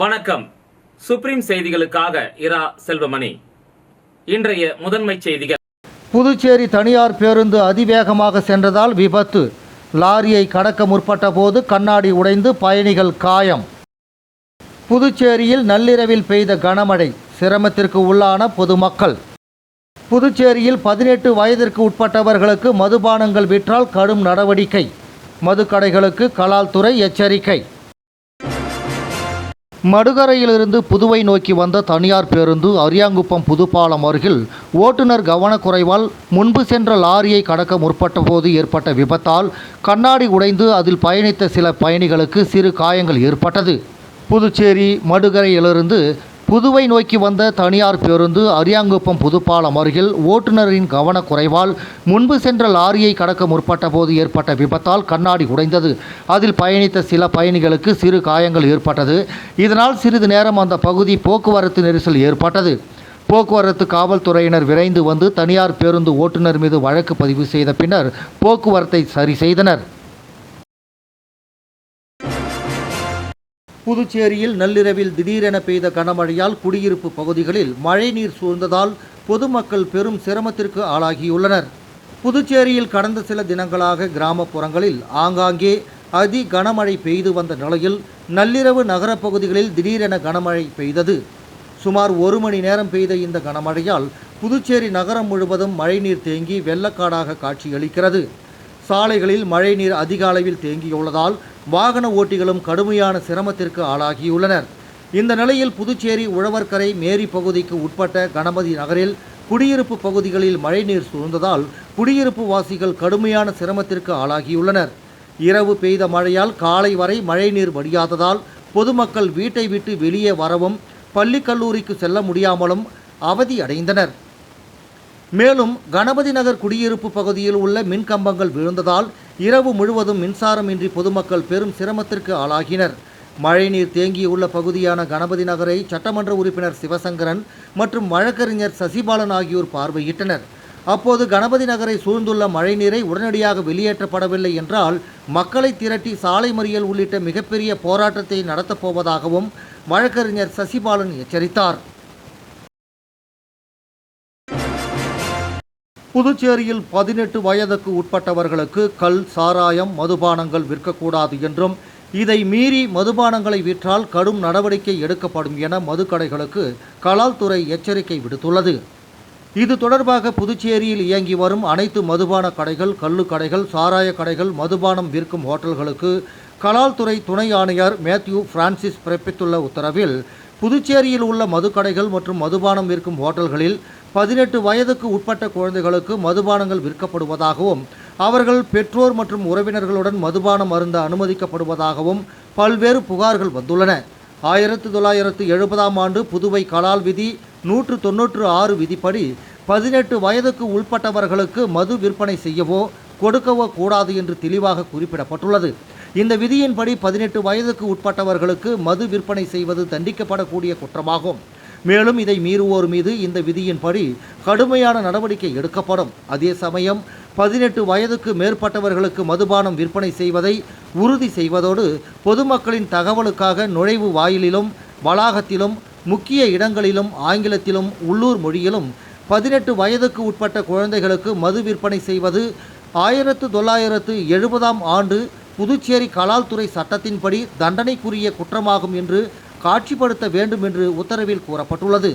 வணக்கம். சுப்ரீம் செய்திகளுக்காக இரா செல்வமணி. இன்றைய முதன்மை செய்திகள். புதுச்சேரி தனியார் பேருந்து அதிவேகமாக சென்றதால் விபத்து. லாரியை கடக்க முற்பட்ட போது கண்ணாடி உடைந்து பயணிகள் காயம். புதுச்சேரியில் நள்ளிரவில் பெய்த கனமழை, சிரமத்திற்கு உள்ளான பொதுமக்கள். புதுச்சேரியில் 18 வயதிற்கு உட்பட்டவர்களுக்கு மதுபானங்கள் விற்றால் கடும் நடவடிக்கை. மதுக்கடைகளுக்கு கலால் துறை எச்சரிக்கை. மடுகரையிலிருந்து புதுவை நோக்கி வந்த தனியார் பேருந்து அரியாங்குப்பம் புதுப்பாலம் அருகில் ஓட்டுநர் கவனக்குறைவால் முன்பு சென்ற லாரியை கடக்க முற்பட்ட போது ஏற்பட்ட விபத்தால் கண்ணாடி உடைந்து அதில் பயணித்த சில பயணிகளுக்கு சிறு காயங்கள் ஏற்பட்டது. புதுச்சேரி மடுகரையிலிருந்து புதுவை நோக்கி வந்த தனியார் பேருந்து அரியாங்குப்பம் புதுப்பாலம் அருகில் ஓட்டுநரின் கவனக்குறைவால் முன்பு சென்ற லாரியை கடக்க முற்பட்ட போது ஏற்பட்ட விபத்தால் கண்ணாடி உடைந்தது. அதில் பயணித்த சில பயணிகளுக்கு சிறு காயங்கள் ஏற்பட்டது. இதனால் சிறிது நேரம் அந்த பகுதி போக்குவரத்து நெரிசல் ஏற்பட்டது. போக்குவரத்து காவல்துறையினர் விரைந்து வந்து தனியார் பேருந்து ஓட்டுநர் மீது வழக்கு பதிவு செய்த பின்னர் போக்குவரத்தை சரி செய்தனர். புதுச்சேரியில் நள்ளிரவில் திடீரென பெய்த கனமழையால் குடியிருப்பு பகுதிகளில் மழைநீர் சூழ்ந்ததால் பொதுமக்கள் பெரும் சிரமத்திற்கு ஆளாகியுள்ளனர். புதுச்சேரியில் கடந்த சில தினங்களாக கிராமப்புறங்களில் ஆங்காங்கே அதி கனமழை பெய்து வந்த நிலையில் நள்ளிரவு நகரப்பகுதிகளில் திடீரென கனமழை பெய்தது. சுமார் 1 மணி நேரம் பெய்த இந்த கனமழையால் புதுச்சேரி நகரம் முழுவதும் மழைநீர் தேங்கி வெள்ளக்காடாக காட்சியளிக்கிறது. சாலைகளில் மழைநீர் அதிக அளவில் தேங்கியுள்ளதால் வாகன ஓட்டிகளும் கடுமையான சிரமத்திற்கு ஆளாகியுள்ளனர். இந்த நிலையில் புதுச்சேரி உழவர்கரை மேரி பகுதிக்கு உட்பட்ட கணபதி நகரில் குடியிருப்பு பகுதிகளில் மழைநீர் சூழ்ந்ததால் குடியிருப்பு வாசிகள் கடுமையான சிரமத்திற்கு ஆளாகியுள்ளனர். இரவு பெய்த மழையால் காலை வரை மழைநீர் வடியாததால் பொதுமக்கள் வீட்டை விட்டு வெளியே வரவும் பள்ளி கல்லூரிக்கு செல்ல முடியாமலும் அவதி அடைந்தனர். மேலும் கணபதி நகர் குடியிருப்பு பகுதியில் உள்ள மின்கம்பங்கள் விழுந்ததால் இரவு முழுவதும் மின்சாரமின்றி பொதுமக்கள் பெரும் சிரமத்திற்கு ஆளாகினர். மழைநீர் தேங்கியுள்ள பகுதியான கணபதி நகரை சட்டமன்ற உறுப்பினர் சிவசங்கரன் மற்றும் வழக்கறிஞர் சசிபாலன் ஆகியோர் பார்வையிட்டனர். அப்போது கணபதி நகரை சூழ்ந்துள்ள மழைநீரை உடனடியாக வெளியேற்றப்படவில்லை என்றால் மக்களை திரட்டி சாலை மறியல் உள்ளிட்ட மிகப்பெரிய போராட்டத்தை நடத்தப்போவதாகவும் வழக்கறிஞர் சசிபாலன் எச்சரித்தார். புதுச்சேரியில் 18 வயதுக்கு உட்பட்டவர்களுக்கு கள், சாராயம், மதுபானங்கள் விற்கக்கூடாது என்றும் இதை மீறி மதுபானங்களை விற்றால் கடும் நடவடிக்கை எடுக்கப்படும் என மதுக்கடைகளுக்கு கலால் துறை எச்சரிக்கை விடுத்துள்ளது. இது தொடர்பாக புதுச்சேரியில் இயங்கி வரும் அனைத்து மதுபான கடைகள், கள்ளுக்கடைகள், சாராய கடைகள், மதுபானம் விற்கும் ஹோட்டல்களுக்கு கலால் துறை துணை ஆணையர் மேத்யூ பிரான்சிஸ் பிறப்பித்துள்ள உத்தரவில் புதுச்சேரியில் உள்ள மதுக்கடைகள் மற்றும் மதுபானம் விற்கும் ஹோட்டல்களில் 18 வயதுக்கு உட்பட்ட குழந்தைகளுக்கு மதுபானங்கள் விற்கப்படுவதாகவும் அவர்கள் பெற்றோர் மற்றும் உறவினர்களுடன் மதுபானம் அருந்த அனுமதிக்கப்படுவதாகவும் பல்வேறு புகார்கள் வந்துள்ளன. 1970ஆம் ஆண்டு புதுவை கலால் விதி 196 விதிப்படி 18 வயதுக்கு உட்பட்டவர்களுக்கு மது விற்பனை செய்யவோ கொடுக்கவோ கூடாது என்று தெளிவாக குறிப்பிடப்பட்டுள்ளது. இந்த விதியின்படி 18 வயதுக்கு உட்பட்டவர்களுக்கு மது விற்பனை செய்வது தண்டிக்கப்படக்கூடிய குற்றமாகும். மேலும் இதை மீறுவோர் மீது இந்த விதியின்படி கடுமையான நடவடிக்கை எடுக்கப்படும். அதே சமயம் 18 வயதுக்கு மேற்பட்டவர்களுக்கு மதுபானம் விற்பனை செய்வதை உறுதி செய்வதோடு பொதுமக்களின் தகவலுக்காக நுழைவு வாயிலிலும் வளாகத்திலும் முக்கிய இடங்களிலும் ஆங்கிலத்திலும் உள்ளூர் மொழியிலும் 18 வயதுக்கு உட்பட்ட குழந்தைகளுக்கு மது விற்பனை செய்வது 1970ஆம் ஆண்டு புதுச்சேரி கலால் துறை சட்டத்தின்படி தண்டனைக்குரிய குற்றமாகும் என்று காட்சிப்படுத்த வேண்டும் என்று உத்தரவில் கூறப்பட்டுள்ளது.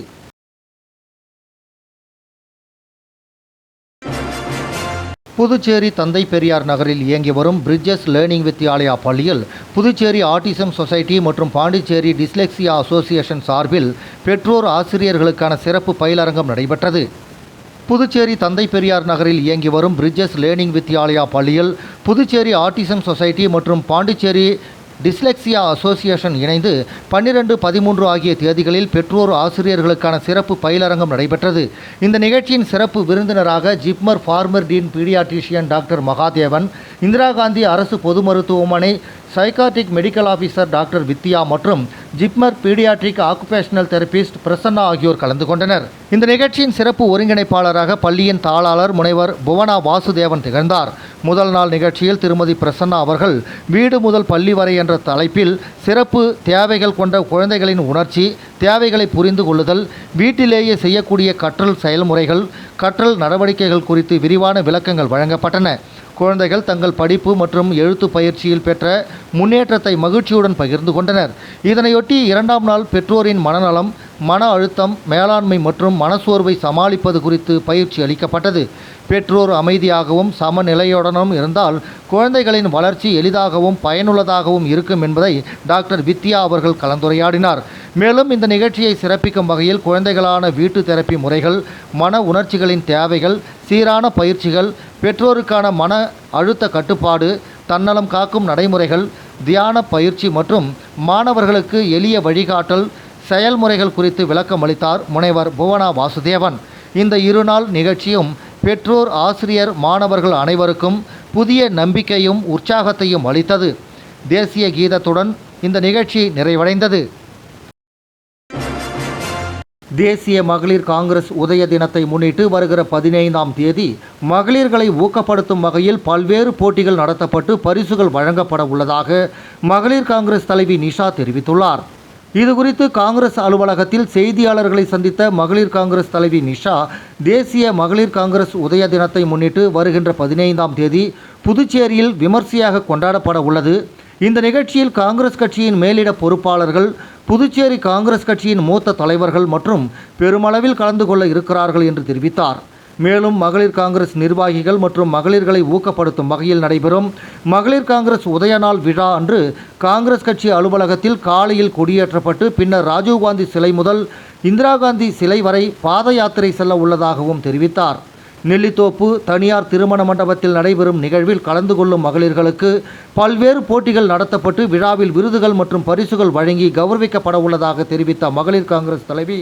புதுச்சேரி தந்தை பெரியார் நகரில் இயங்கி வரும் பிரிட்ஜஸ் லேர்னிங் வித்யாலயா பள்ளியில் புதுச்சேரி ஆட்டிசம் சொசைட்டி மற்றும் பாண்டிச்சேரி டிஸ்லெக்சியா அசோசியேஷன் சார்பில் பெற்றோர் ஆசிரியர்களுக்கான சிறப்பு பயிலரங்கம் நடைபெற்றது. புதுச்சேரி தந்தை பெரியார் நகரில் இயங்கி வரும் பிரிட்ஜஸ் லேர்னிங் வித்யாலயா பள்ளியில் புதுச்சேரி ஆட்டிசம் சொசைட்டி மற்றும் பாண்டிச்சேரி டிஸ்லெக்சியா அசோசியேஷன் இணைந்து 12, 13 ஆகிய தேதிகளில் பெற்றோர் ஆசிரியர்களுக்கான சிறப்பு பயிலரங்கம் நடைபெற்றது. இந்த நிகழ்ச்சியின் சிறப்பு விருந்தினராக JIPMER former dean pediatrician doctor Mahadevan, Indira Gandhi அரசு பொது மருத்துவமனை psychiatric medical officer doctor Vidya மற்றும் JIPMER pediatric occupational therapist Prasanna ஆகியோர் கலந்து கொண்டனர். இந்த நிகழ்ச்சியின் சிறப்பு ஒருங்கிணைப்பாளராக பள்ளியின் தாளாளர் முனைவர் புவனா வாசுதேவன் திகழ்ந்தார். முதல் நாள் நிகழ்ச்சியில் திருமதி பிரசன்னா அவர்கள் வீடு முதல் பள்ளி வரை என்ற தலைப்பில் சிறப்பு தேவைகள் கொண்ட குழந்தைகளின் உணர்ச்சி, தேவைகளை புரிந்து கொள்ளுதல், வீட்டிலேயே செய்யக்கூடிய கற்றல் செயல்முறைகள், கற்றல் நடவடிக்கைகள் குறித்து விரிவான விளக்கங்கள் வழங்கப்பட்டன. குழந்தைகள் தங்கள் படிப்பு மற்றும் எழுத்து பயிற்சியில் பெற்ற முன்னேற்றத்தை மகிழ்ச்சியுடன் பகிர்ந்து கொண்டனர். இதனையொட்டி இரண்டாம் நாள் பெற்றோரின் மனநலம், மன அழுத்தம் மேலாண்மை மற்றும் மனசோர்வை சமாளிப்பது குறித்து பயிற்சி அளிக்கப்பட்டது. பெற்றோர் அமைதியாகவும் சமநிலையுடனும் இருந்தால் குழந்தைகளின் வளர்ச்சி எளிதாகவும் பயனுள்ளதாகவும் இருக்கும் என்பதை டாக்டர் வித்யா அவர்கள் கலந்துரையாடினார். மேலும் இந்த நிகழ்ச்சியை சிறப்பிக்கும் வகையில் குழந்தைகளான வீட்டு தெரப்பி முறைகள், மன உணர்ச்சிகளின் தேவைகள், சீரான பயிற்சிகள், பெற்றோருக்கான மன அழுத்த கட்டுப்பாடு, தன்னலம் காக்கும் நடைமுறைகள், தியான பயிற்சி மற்றும் மாணவர்களுக்கு எளிய வழிகாட்டல் செயல்முறைகள் குறித்து விளக்கம் அளித்தார் முனைவர் புவனா வாசுதேவன். இந்த இருநாள் நிகழ்ச்சியும் பெற்றோர், ஆசிரியர், மாணவர்கள் அனைவருக்கும் புதிய நம்பிக்கையும் உற்சாகத்தையும் அளித்தது. தேசிய கீதத்துடன் இந்த நிகழ்ச்சி நிறைவடைந்தது. தேசிய மகளிர் காங்கிரஸ் உதய தினத்தை முன்னிட்டு வருகிற 15ஆம் தேதி மகளிர்களை ஊக்கப்படுத்தும் வகையில் பல்வேறு போட்டிகள் நடத்தப்பட்டு பரிசுகள் வழங்கப்பட உள்ளதாக மகளிர் காங்கிரஸ் தலைவி நிஷா தெரிவித்துள்ளார். இதுகுறித்து காங்கிரஸ் அலுவலகத்தில் செய்தியாளர்களை சந்தித்த மகளிர் காங்கிரஸ் தலைவி நிஷா, தேசிய மகளிர் காங்கிரஸ் உதய தினத்தை முன்னிட்டு வருகின்ற 15ஆம் தேதி புதுச்சேரியில் விமர்சையாக கொண்டாடப்பட உள்ளது. இந்த நிகழ்ச்சியில் காங்கிரஸ் கட்சியின் மேலிட பொறுப்பாளர்கள், புதுச்சேரி காங்கிரஸ் கட்சியின் மூத்த தலைவர்கள் மற்றும் பெருமளவில் கலந்து கொள்ள இருக்கிறார்கள் என்று தெரிவித்தார். மேலும் மகளிர் காங்கிரஸ் நிர்வாகிகள் மற்றும் மகளிர்களை ஊக்கப்படுத்தும் வகையில் நடைபெறும் மகளிர் காங்கிரஸ் உதய நாள் விழா அன்று காங்கிரஸ் கட்சி அலுவலகத்தில் காலையில் கொடியேற்றப்பட்டு பின்னர் ராஜீவ்காந்தி சிலை முதல் இந்திரா காந்தி சிலை வரை பாத யாத்திரை செல்ல உள்ளதாகவும் தெரிவித்தார். நெல்லித்தோப்பு தனியார் திருமண மண்டபத்தில் நடைபெறும் நிகழ்வில் கலந்து கொள்ளும் மகளிர்களுக்கு பல்வேறு போட்டிகள் நடத்தப்பட்டு விழாவில் விருதுகள் மற்றும் பரிசுகள் வழங்கி கௌரவிக்கப்பட உள்ளதாக தெரிவித்த மகளிர் காங்கிரஸ் தலைவி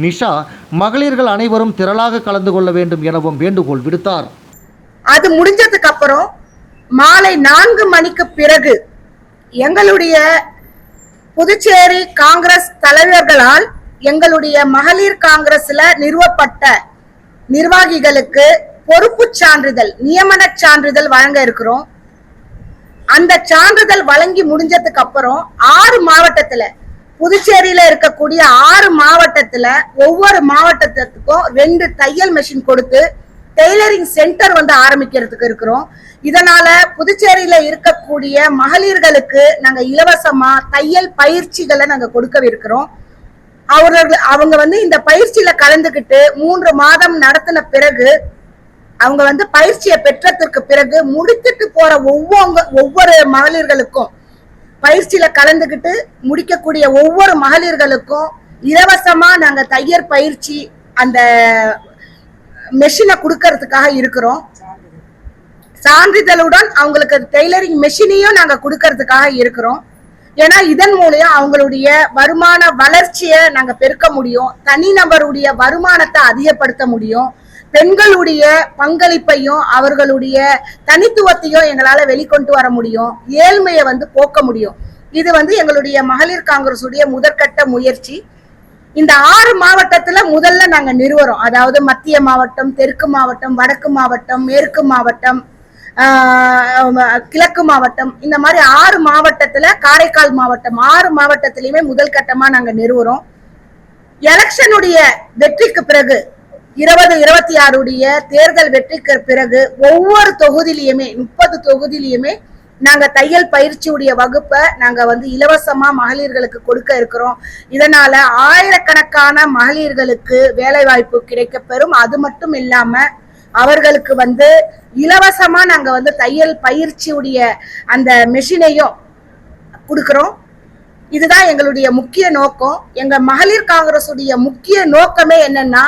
நிஷா, மகளிர்கள் அனைவரும் திரளாக கலந்து கொள்ள வேண்டும் எனவும் வேண்டுகோள் விடுத்தார். அது முடிஞ்சதுக்கு அப்புறம் மாலை 4 மணிக்கு பிறகு எங்களுடைய புதுச்சேரி காங்கிரஸ் தலைவர்களால் எங்களுடைய மகளிர் காங்கிரஸ்ல நிறுவப்பட்ட நிர்வாகிகளுக்கு பொறுப்பு சான்றிதழ், நியமன சான்றிதழ் வழங்க இருக்கிறோம். அந்த சான்றிதழ் வழங்கி முடிஞ்சதுக்கு அப்புறம் 6 மாவட்டத்துல, புதுச்சேரியில இருக்கக்கூடிய 6 மாவட்டத்துல ஒவ்வொரு மாவட்டத்துக்கும் 2 தையல் மெஷின் கொடுத்து டெய்லரிங் சென்டர் வந்து ஆரம்பிக்கிறதுக்கு இருக்கிறோம். இதனால புதுச்சேரியில இருக்கக்கூடிய மகளிர்களுக்கு நாங்க இலவசமா தையல் பயிற்சிகளை நாங்க கொடுக்கவிருக்கிறோம். அவங்க வந்து இந்த பயிற்சியில கலந்துகிட்டு 3 மாதம் நடத்தின பிறகு அவங்க வந்து பயிற்சியை பெற்றதற்கு பிறகு முடித்துட்டு போற ஒவ்வொரு மகளிர்களுக்கும், பயிற்சியில கலந்துகிட்டு முடிக்கக்கூடிய ஒவ்வொரு மகளிர்களுக்கும் இலவசமா நாங்க தையல் பயிற்சி அந்த மெஷினை கொடுக்கறதுக்காக இருக்கிறோம். சான்றிதழுடன் அவங்களுக்கு டெய்லரிங் மெஷினையும் நாங்க கொடுக்கறதுக்காக இருக்கிறோம். ஏன்னா இதன் மூலம் அவங்களுடைய வருமான வளர்ச்சியை நாங்க பெருக்க முடியும், தனிநபருடைய வருமானத்தை அதிகப்படுத்த முடியும், பெண்களுடைய பங்களிப்பையும் அவர்களுடைய தனித்துவத்தையும் எங்களால வெளிக்கொண்டு வர முடியும், ஏழ்மையை வந்து போக்க முடியும். இது வந்து எங்களுடைய மகளிர் காங்கிரசுடைய முதற்கட்ட முயற்சி. இந்த 6 மாவட்டத்துல முதல்ல நாங்க நிறுவறோம். அதாவது மத்திய மாவட்டம், தெற்கு மாவட்டம், வடக்கு மாவட்டம், மேற்கு மாவட்டம், கிழக்கு மாவட்டம், இந்த மாதிரி 6 மாவட்டத்துல, காரைக்கால் மாவட்டம், 6 மாவட்டத்திலயுமே முதல் கட்டமா நாங்க நிறுவறோம். எலெக்ஷனுடைய வெற்றிக்கு பிறகு 2026 தேர்தல் வெற்றிக்கு பிறகு ஒவ்வொரு தொகுதியிலுமே 30 தொகுதியிலுமே நாங்க தையல் பயிற்சியுடைய வகுப்பை நாங்க வந்து இலவசமா மகளிர்களுக்கு கொடுக்க இருக்கிறோம். இதனால ஆயிரக்கணக்கான மகளிர்களுக்கு வேலை வாய்ப்பு கிடைக்க பெறும். அது மட்டும் இல்லாம அவர்களுக்கு வந்து இலவசமா நாங்க வந்து தையல் பயிற்சியுடைய அந்த மெஷினையும் கொடுக்கிறோம். இதுதான் எங்களுடைய முக்கிய நோக்கம். எங்க மகளிர் காங்கிரசுடைய முக்கிய நோக்கமே என்னன்னா,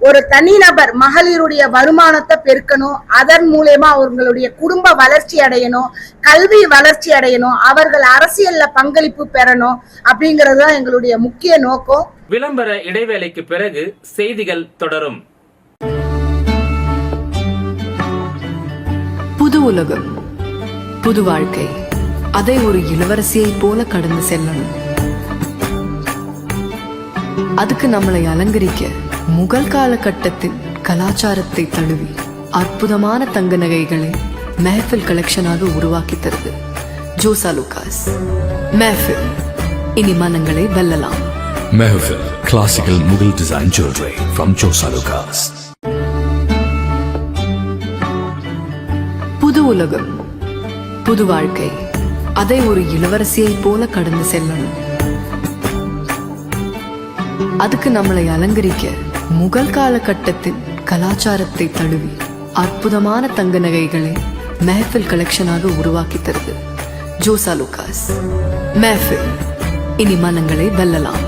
ஒரு தனிநபர் மகளிருடைய வருமானத்தை பெருக்கணும், அதன் மூலமா அவர்களுடைய குடும்ப வளர்ச்சி அடையணும், கல்வி வளர்ச்சி அடையணும், அவர்கள் அரசியல்ல பங்களிப்பு பெறணும் அப்படிங்கிறது தான் எங்களுடைய முக்கிய நோக்கம். விளம்பர இடைவேளைக்கு பிறகு செய்திகள் தொடரும். புது உலகம், புது வாழ்க்கை, அதை ஒரு இளவரசியை போல கடந்து செல்லணும். அதுக்கு நம்மளை அலங்கரிக்க முகல் காலகட்டத்தின் கலாச்சாரத்தை தழுவி அற்புதமான தங்க நகைகளை மெஹஃபில் கலெக்ஷனாக உருவாக்கி தருது ஜோசா லூகாஸ். மெஹஃபில், இனி மனங்களை வெல்லலாம். Mehfil, classical Mughal design jewelry from Josa Lucas. புது உலகம், புது வாழ்க்கை, அதை ஒரு இளவரசியை போல கடந்து செல்லணும். அதுக்கு நம்மளை அலங்கரிக்க முகல் காலகட்டத்தின் கலாச்சாரத்தை தழுவி அற்புதமான தங்க நகைகளை மெஹஃபில் கலெக்ஷனாக உருவாக்கி தருது ஜோசா லூகாஸ். மெஹஃபில், இனி மனங்களை வெல்லலாம்.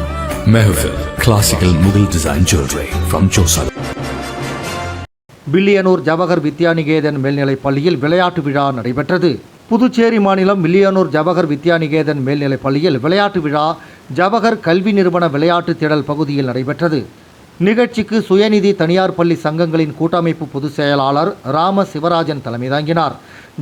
Mehfil, classical Mughal design jewelry from Josa. Villianur Jawahar Vidya Niketan மேல்நிலைப் பள்ளியில் விளையாட்டு விழா நடைபெற்றது. புதுச்சேரி மாநிலம் வில்லியனூர் ஜவஹர் வித்யாநிகேதன் மேல்நிலைப் பள்ளியில் விளையாட்டு விழா ஜவஹர் கல்வி நிறுவன விளையாட்டு திடல் பகுதியில் நடைபெற்றது. நிகழ்ச்சிக்கு சுயநிதி தனியார் பள்ளி சங்கங்களின் கூட்டமைப்பு பொதுச் செயலாளர் ராம சிவராஜன் தலைமை தாங்கினார்.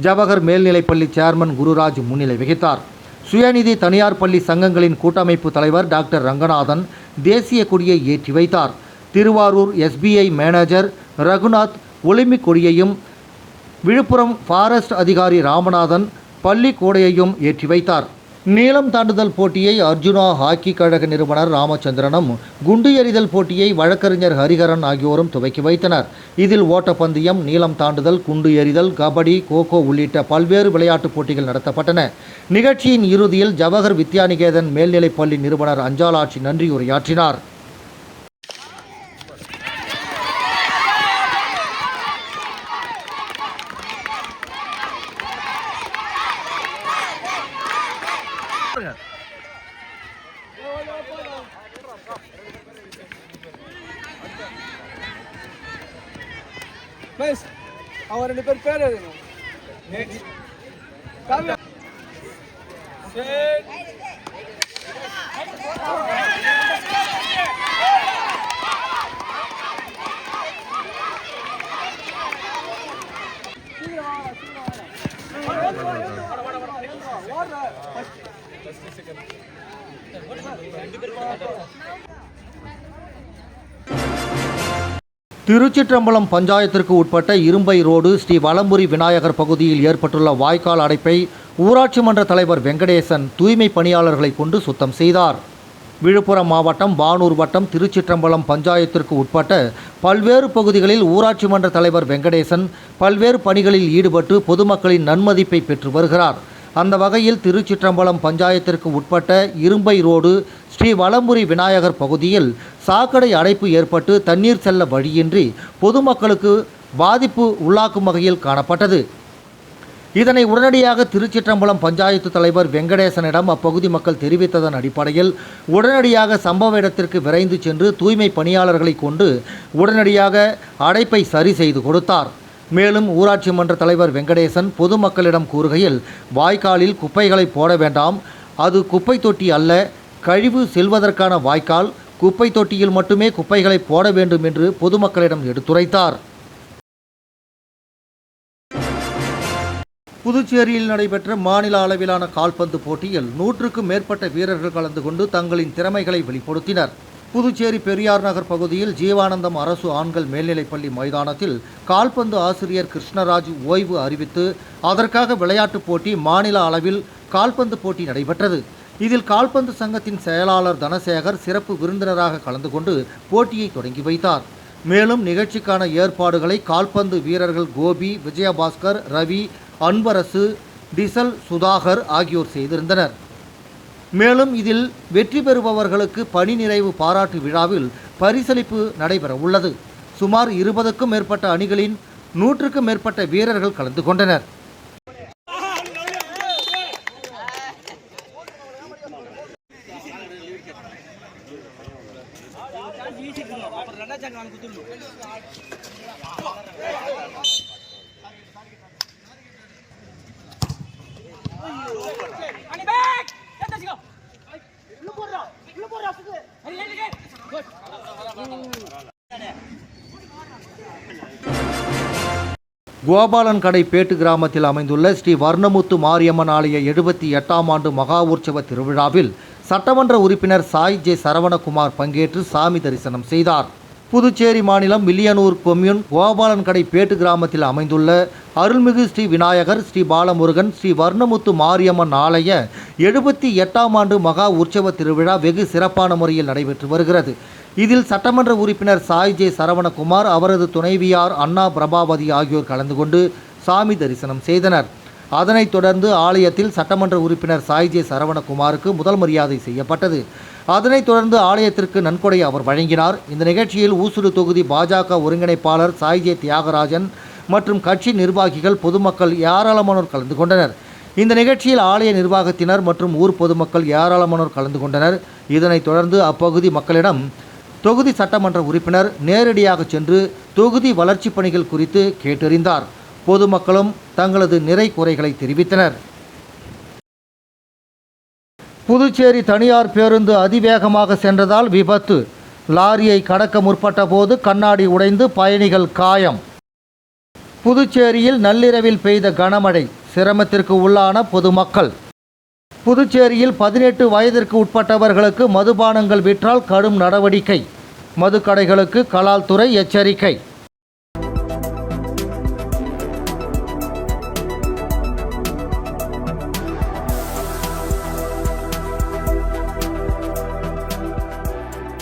ஜவஹர் மேல்நிலைப் பள்ளி சேர்மன் குருராஜ் முன்னிலை வகித்தார். சுயநிதி தனியார் பள்ளி சங்கங்களின் கூட்டமைப்பு தலைவர் டாக்டர் ரங்கநாதன் தேசிய கொடியை ஏற்றி வைத்தார். Thiruvarur SBI manager Raghunath olympic கொடியையும், விழுப்புரம் ஃபாரஸ்ட் அதிகாரி ராமநாதன் பள்ளி கோடையையும் ஏற்றி வைத்தார். நீளம் தாண்டுதல் போட்டியை அர்ஜுனா ஹாக்கி கழக நிறுவனர் ராமச்சந்திரனும், குண்டு எறிதல் போட்டியை வழக்கறிஞர் ஹரிஹரன் ஆகியோரும் துவக்கி வைத்தனர். இதில் ஓட்டப்பந்தயம், நீளம் தாண்டுதல், குண்டு எறிதல், கபடி, கோகோ உள்ளிட்ட பல்வேறு விளையாட்டுப் போட்டிகள் நடத்தப்பட்டன. நிகழ்ச்சியின் இறுதியில் ஜவஹர் வித்யாநிகேதன் மேல்நிலைப் பள்ளி நிறுவனர் அஞ்சாலாட்சி நன்றியுரையாற்றினார். அவர் 2 பேர் பேர் எழுதணும். நெக்ஸ்ட் காவ்யா செட் திருச்சிற்றம்பலம் பஞ்சாயத்திற்கு உட்பட்ட இரும்பை ரோடு ஸ்ரீ வலம்புரி விநாயகர் பகுதியில் ஏற்பட்டுள்ள வாய்க்கால் அடைப்பை ஊராட்சி மன்ற தலைவர் வெங்கடேசன் தூய்மை பணியாளர்களை கொண்டு சுத்தம் செய்தார். விழுப்புரம் மாவட்டம் பானூர் வட்டம் திருச்சிற்றம்பலம் பஞ்சாயத்திற்கு உட்பட்ட பல்வேறு பகுதிகளில் ஊராட்சி மன்ற தலைவர் வெங்கடேசன் பல்வேறு பணிகளில் ஈடுபட்டு பொதுமக்களின் நன்மதிப்பை பெற்று வருகிறார். அந்த வகையில் திருச்சிற்றம்பலம் பஞ்சாயத்திற்கு உட்பட்ட இரும்பை ரோடு ஸ்ரீ வலம்புரி விநாயகர் பகுதியில் சாக்கடை அடைப்பு ஏற்பட்டு தண்ணீர் செல்ல வழியின்றி பொதுமக்களுக்கு பாதிப்பு உள்ளாக்கும் வகையில் காணப்பட்டது. இதனை உடனடியாக திருச்சிற்றம்பலம் பஞ்சாயத்து தலைவர் வெங்கடேசனிடம் அப்பகுதி மக்கள் தெரிவித்ததன் அடிப்படையில் உடனடியாக சம்பவ இடத்திற்கு விரைந்து சென்று தூய்மை பணியாளர்களை கொண்டு உடனடியாக அடைப்பை சரி செய்து கொடுத்தார். மேலும் ஊராட்சி மன்ற தலைவர் வெங்கடேசன் பொதுமக்களிடம் கூறுகையில், வாய்க்காலில் குப்பைகளை போட வேண்டாம், அது குப்பை தொட்டி அல்ல, கழிவு செல்வதற்கான வாய்க்கால், குப்பை தொட்டியில் மட்டுமே குப்பைகளை போட வேண்டும் என்று பொதுமக்களிடம் எடுத்துரைத்தார். புதுச்சேரியில் நடைபெற்ற மாநில அளவிலான கால்பந்து போட்டியில் 100க்கும் மேற்பட்ட வீரர்கள் கலந்து கொண்டு தங்களின் திறமைகளை வெளிப்படுத்தினர். புதுச்சேரி பெரியார் நகர் பகுதியில் ஜீவானந்தம் அரசு ஆண்கள் மேல்நிலைப்பள்ளி மைதானத்தில் கால்பந்து ஆசிரியர் கிருஷ்ணராஜ் ஓய்வு அறிவித்து அதற்காக விளையாட்டுப் போட்டி மாநில அளவில் கால்பந்து போட்டி நடைபெற்றது. இதில் கால்பந்து சங்கத்தின் செயலாளர் தனசேகர் சிறப்பு விருந்தினராக கலந்து கொண்டு போட்டியை தொடங்கி வைத்தார். மேலும் நிகழ்ச்சிக்கான ஏற்பாடுகளை கால்பந்து வீரர்கள் கோபி, விஜயபாஸ்கர், ரவி, அன்பரசு, டிசல், சுதாகர் ஆகியோர் செய்திருந்தனர். மேலும் இதில் வெற்றி பெறுபவர்களுக்கு பணி நிறைவு பாராட்டு விழாவில் பரிசளிப்பு நடைபெற உள்ளது. சுமார் 20க்கும் மேற்பட்ட அணிகளின் 100க்கும் மேற்பட்ட வீரர்கள் கலந்து கொண்டனர். கோபாலன் கடை பேட்டு கிராமத்தில் அமைந்துள்ள ஸ்ரீ வர்ணமுத்து மாரியம்மன் ஆலய 78ஆம் ஆண்டு மகா உற்சவ திருவிழாவில் சட்டமன்ற உறுப்பினர் சாய் ஜே சரவணகுமார் பங்கேற்று சாமி தரிசனம் செய்தார். புதுச்சேரி மாநிலம் மில்லியனூர் கொம்யூன் கோபாலன் கடை பேட்டு கிராமத்தில் அமைந்துள்ள அருள்மிகு ஸ்ரீ விநாயகர், ஸ்ரீ பாலமுருகன், ஸ்ரீ வர்ணமுத்து மாரியம்மன் ஆலய 78ஆம் ஆண்டு மகா உற்சவ திருவிழா வெகு சிறப்பான முறையில் நடைபெற்று வருகிறது. இதில் சட்டமன்ற உறுப்பினர் சாய் ஜே சரவணகுமார், அவரது துணைவியார் அண்ணா பிரபாவதி ஆகியோர் கலந்து கொண்டு சாமி தரிசனம் செய்தனர். அதனைத் தொடர்ந்து ஆலயத்தில் சட்டமன்ற உறுப்பினர் சாய் ஜே சரவணகுமாருக்கு முதல் மரியாதை செய்யப்பட்டது. அதனைத் தொடர்ந்து ஆலயத்திற்கு நன்கொடை அவர் வழங்கினார். இந்த நிகழ்ச்சியில் ஊசுடு தொகுதி பாஜக ஒருங்கிணைப்பாளர் சாய் ஜே தியாகராஜன் மற்றும் கட்சி நிர்வாகிகள், பொதுமக்கள் ஏராளமானோர் கலந்து கொண்டனர். இந்த நிகழ்ச்சியில் ஆலய நிர்வாகத்தினர் மற்றும் ஊர் பொதுமக்கள் ஏராளமானோர் கலந்து கொண்டனர். இதனைத் தொடர்ந்து அப்பகுதி மக்களிடம் தொகுதி சட்டமன்ற உறுப்பினர் நேரடியாக சென்று தொகுதி வளர்ச்சிப் பணிகள் குறித்து கேட்டறிந்தார். பொதுமக்களும் தங்களது நிறை குறைகளை தெரிவித்தனர். புதுச்சேரி தனியார் பேருந்து அதிவேகமாக சென்றதால் விபத்து. லாரியை கடக்க முற்பட்ட போது கண்ணாடி உடைந்து பயணிகள் காயம். புதுச்சேரியில் நள்ளிரவில் பெய்த கனமழை, சிரமத்திற்கு உள்ளான பொதுமக்கள். புதுச்சேரியில் 18 வயதிற்கு உட்பட்டவர்களுக்கு மதுபானங்கள் விற்றால் கடும் நடவடிக்கை. மதுக்கடைகளுக்கு கலால் துறை எச்சரிக்கை.